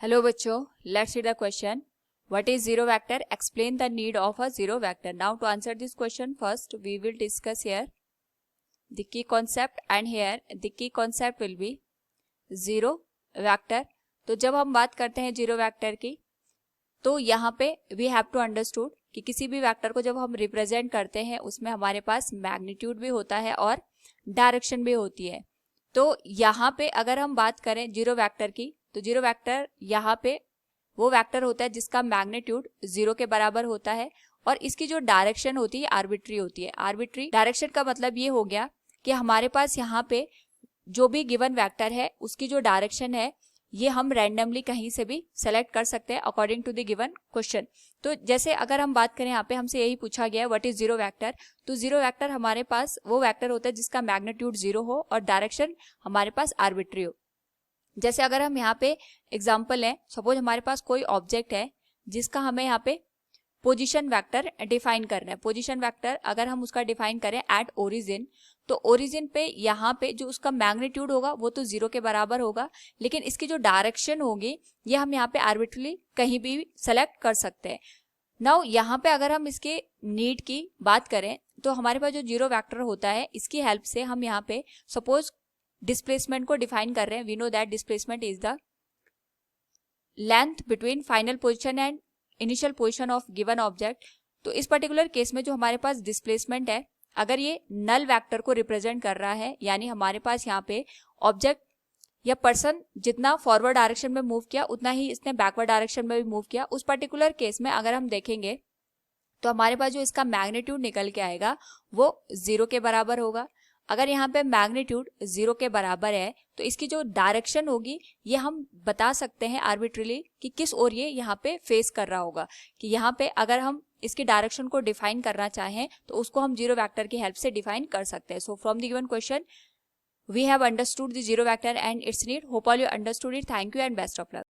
Hello बच्चों, let's see the question. What is zero vector? Explain the need of a zero vector. Now to answer this question, first we will discuss here the key concept, and here the key concept will be zero vector. तो जब हम बात करते हैं zero vector की, तो यहाँ पे वी हैव टू अंडरस्टूड कि किसी भी वेक्टर को जब हम रिप्रेजेंट करते हैं उसमें हमारे पास मैग्नीट्यूड भी होता है और डायरेक्शन भी होती है। तो यहाँ पे अगर हम बात करें जीरो वेक्टर की, तो जीरो वेक्टर यहाँ पे वो वेक्टर होता है जिसका मैग्नीट्यूड 0 के बराबर होता है और इसकी जो डायरेक्शन होती है आर्बिट्री होती है। आर्बिट्री डायरेक्शन का मतलब ये हो गया कि हमारे पास यहाँ पे जो भी गिवन वेक्टर है उसकी जो डायरेक्शन है ये हम रैंडमली कहीं से भी सेलेक्ट कर सकते हैं according to the given question. तो जैसे अगर हम बात करें यहाँ पे हमसे यही पूछा गया है व्हाट इज जीरो वेक्टर, तो जीरो वेक्टर हमारे पास वो वेक्टर होता है जिसका मैग्नीट्यूड 0 हो और डायरेक्शन हमारे पास आर्बिट्री हो। जैसे अगर हम यहाँ पे एग्जाम्पल है, सपोज हमारे पास कोई ऑब्जेक्ट है जिसका हमें यहाँ पे पोजीशन वेक्टर डिफाइन करना है। पोजीशन वेक्टर अगर हम उसका डिफाइन करें एट ओरिजिन, तो ओरिजिन पे यहाँ पे जो उसका मैग्नीट्यूड होगा वो तो 0 के बराबर होगा, लेकिन इसकी जो डायरेक्शन होगी ये हम यहाँ पे आर्बिट्रली कहीं भी सेलेक्ट कर सकते हैं। नाउ यहाँ पे अगर हम इसके नीड की बात करें तो हमारे पास जो जीरो वेक्टर होता है इसकी हेल्प से हम यहाँ पे सपोज डिस्प्लेसमेंट को डिफाइन कर रहे हैं। We know that displacement is the length between final position and initial position of given object. तो इस पर्टिकुलर केस में जो हमारे पास डिस्प्लेसमेंट है, अगर ये नल वेक्टर को रिप्रेजेंट कर रहा है, यानी हमारे पास यहाँ पे ऑब्जेक्ट या पर्सन जितना फॉरवर्ड डायरेक्शन में मूव किया उतना ही इसने बैकवर्ड डायरेक्शन में भी मूव किया, उस पर्टिकुलर केस में अगर हम देखेंगे तो हमारे पास जो इसका मैग्नीट्यूड निकल के आएगा वो 0 के बराबर होगा। अगर यहाँ पे मैग्नीट्यूड 0 के बराबर है तो इसकी जो डायरेक्शन होगी ये हम बता सकते हैं आर्बिट्रीली कि किस ओर ये यहाँ पे फेस कर रहा होगा। कि यहाँ पे अगर हम इसकी डायरेक्शन को डिफाइन करना चाहें तो उसको हम जीरो वेक्टर की हेल्प से डिफाइन कर सकते हैं। So from the given question we have understood the zero vector and its need. Hope all you understood it. Thank you and best of luck.